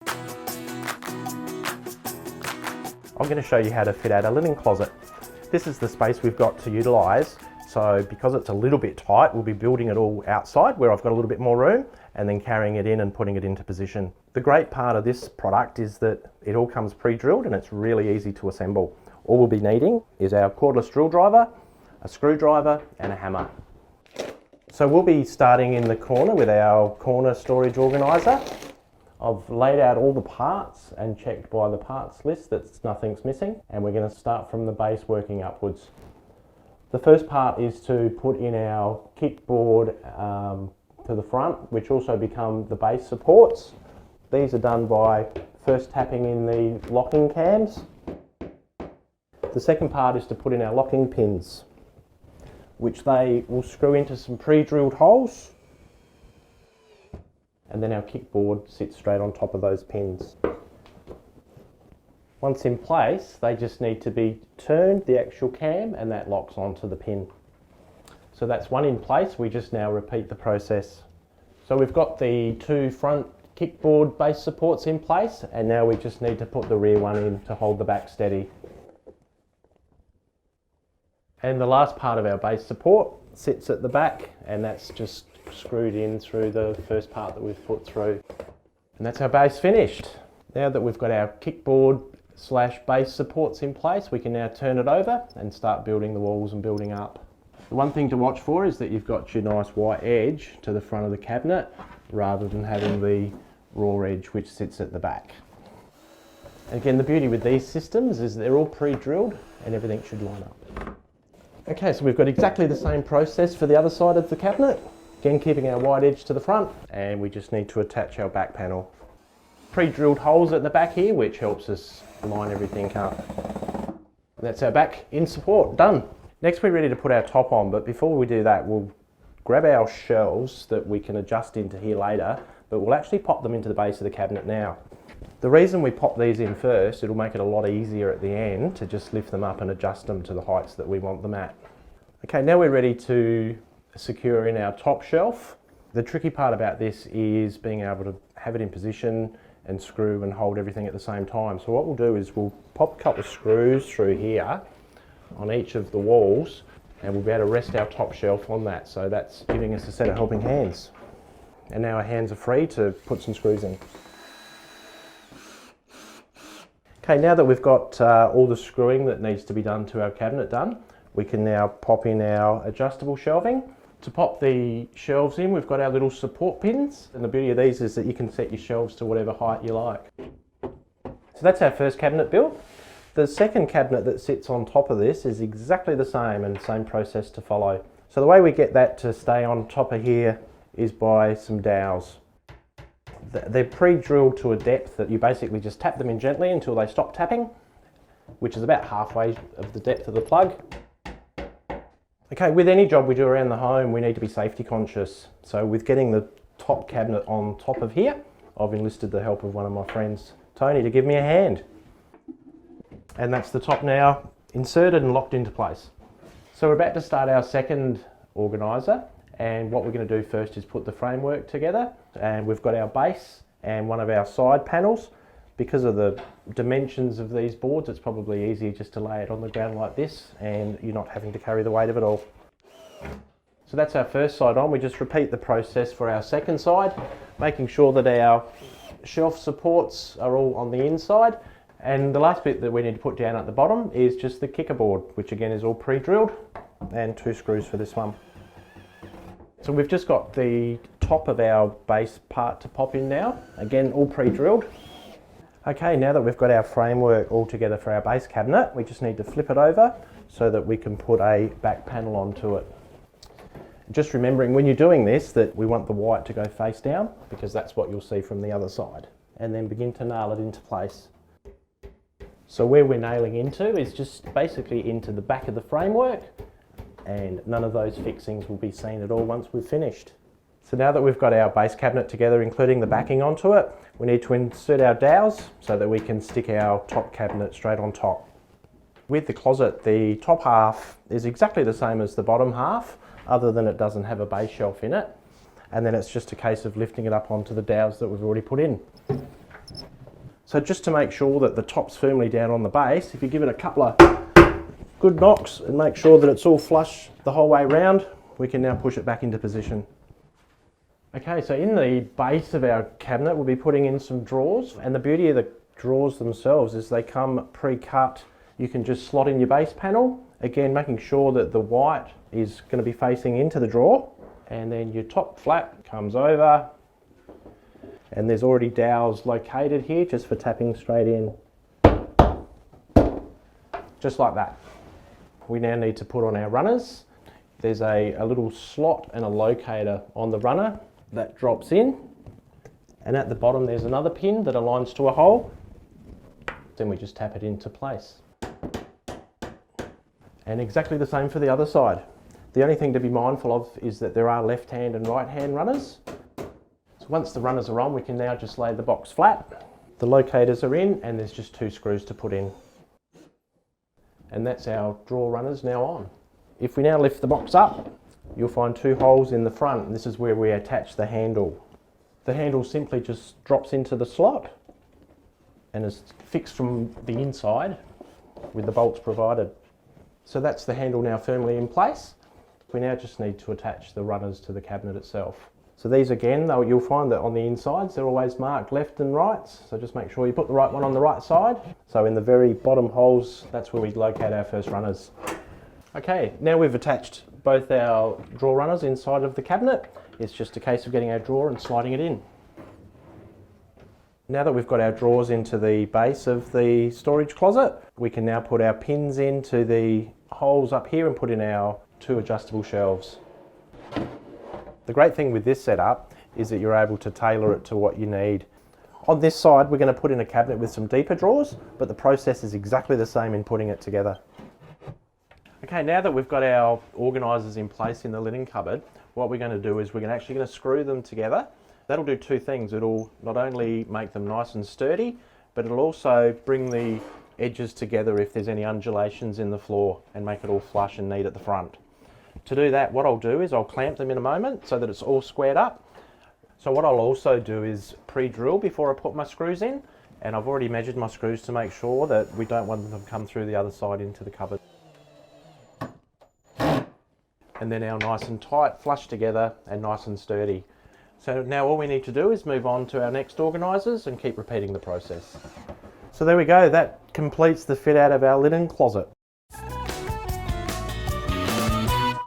I'm going to show you how to fit out a linen closet. This is the space we've got to utilise, so because it's a little bit tight, we'll be building it all outside where I've got a little bit more room and then carrying it in and putting it into position. The great part of this product is that it all comes pre-drilled and it's really easy to assemble. All we'll be needing is our cordless drill driver, a screwdriver and a hammer. So we'll be starting in the corner with our corner storage organiser. I've laid out all the parts and checked by the parts list that nothing's missing, and we're going to start from the base working upwards. The first part is to put in our kickboard to the front, which also become the base supports. These are done by first tapping in the locking cams. The second part is to put in our locking pins, which they will screw into some pre-drilled holes, and then our kickboard sits straight on top of those pins. Once in place, they just need to be turned, the actual cam, and that locks onto the pin. So that's one in place. We just now repeat the process. So we've got the two front kickboard base supports in place, and now we just need to put the rear one in to hold the back steady. And the last part of our base support sits at the back, and that's just screwed in through the first part that we've put through. And that's our base finished. Now that we've got our kickboard / base supports in place, we can now turn it over and start building the walls and building up. The one thing to watch for is that you've got your nice white edge to the front of the cabinet rather than having the raw edge which sits at the back. Again, the beauty with these systems is they're all pre-drilled and everything should line up. Okay, so we've got exactly the same process for the other side of the cabinet. Again, keeping our white edge to the front, and we just need to attach our back panel. Pre-drilled holes at the back here, which helps us line everything up. And that's our back in support, done. Next we're ready to put our top on, but before we do that, we'll grab our shelves that we can adjust into here later, but we'll actually pop them into the base of the cabinet now. The reason we pop these in first, it'll make it a lot easier at the end to just lift them up and adjust them to the heights that we want them at. Okay, now we're ready to secure in our top shelf. The tricky part about this is being able to have it in position and screw and hold everything at the same time. So what we'll do is we'll pop a couple of screws through here on each of the walls, and we'll be able to rest our top shelf on that. So that's giving us a set of helping hands. And now our hands are free to put some screws in. Okay, now that we've got all the screwing that needs to be done to our cabinet done, we can now pop in our adjustable shelving. To pop the shelves in, we've got our little support pins, and the beauty of these is that you can set your shelves to whatever height you like. So that's our first cabinet built. The second cabinet that sits on top of this is exactly the same and same process to follow. So the way we get that to stay on top of here is by some dowels. They're pre-drilled to a depth that you basically just tap them in gently until they stop tapping, which is about halfway of the depth of the plug. Okay, with any job we do around the home, we need to be safety conscious. So with getting the top cabinet on top of here, I've enlisted the help of one of my friends, Tony, to give me a hand. And that's the top now inserted and locked into place. So we're about to start our second organiser, and what we're going to do first is put the framework together, and we've got our base and one of our side panels. Because of the dimensions of these boards, it's probably easier just to lay it on the ground like this and you're not having to carry the weight of it all. So that's our first side on. We just repeat the process for our second side, making sure that our shelf supports are all on the inside. And the last bit that we need to put down at the bottom is just the kicker board, which again is all pre-drilled, and 2 screws for this one. So we've just got the top of our base part to pop in now, again all pre-drilled. Okay, now that we've got our framework all together for our base cabinet, we just need to flip it over so that we can put a back panel onto it. Just remembering when you're doing this that we want the white to go face down, because that's what you'll see from the other side, and then begin to nail it into place. So where we're nailing into is just basically into the back of the framework, and none of those fixings will be seen at all once we've finished. So now that we've got our base cabinet together, including the backing onto it, we need to insert our dowels so that we can stick our top cabinet straight on top. With the closet, the top half is exactly the same as the bottom half, other than it doesn't have a base shelf in it. And then it's just a case of lifting it up onto the dowels that we've already put in. So just to make sure that the top's firmly down on the base, if you give it a couple of good knocks and make sure that it's all flush the whole way around, we can now push it back into position. Okay, so in the base of our cabinet we'll be putting in some drawers, and the beauty of the drawers themselves is they come pre-cut. You can just slot in your base panel, again making sure that the white is going to be facing into the drawer, and then your top flap comes over, and there's already dowels located here just for tapping straight in. Just like that. We now need to put on our runners. There's a little slot and a locator on the runner that drops in, and at the bottom there's another pin that aligns to a hole. Then we just tap it into place. And exactly the same for the other side. The only thing to be mindful of is that there are left hand and right hand runners. So once the runners are on, we can now just lay the box flat. The locators are in, and there's just 2 screws to put in. And that's our drawer runners now on. If we now lift the box up, you'll find 2 holes in the front, and this is where we attach the handle. The handle simply just drops into the slot and is fixed from the inside with the bolts provided. So that's the handle now firmly in place. We now just need to attach the runners to the cabinet itself. So these again, though, you'll find that on the insides they're always marked left and right, so just make sure you put the right one on the right side. So in the very bottom holes, that's where we locate our first runners. Okay, now we've attached both our drawer runners inside of the cabinet. It's just a case of getting our drawer and sliding it in. Now that we've got our drawers into the base of the storage closet, we can now put our pins into the holes up here and put in our 2 adjustable shelves. The great thing with this setup is that you're able to tailor it to what you need. On this side, we're going to put in a cabinet with some deeper drawers, but the process is exactly the same in putting it together. Okay, now that we've got our organisers in place in the linen cupboard, what we're going to do is we're actually going to screw them together. That'll do 2 things. It'll not only make them nice and sturdy, but it'll also bring the edges together if there's any undulations in the floor and make it all flush and neat at the front. To do that, what I'll do is I'll clamp them in a moment so that it's all squared up. So what I'll also do is pre-drill before I put my screws in, and I've already measured my screws to make sure that we don't want them to come through the other side into the cupboard. And they're now nice and tight, flush together and nice and sturdy. So now all we need to do is move on to our next organisers and keep repeating the process. So there we go, that completes the fit out of our linen closet.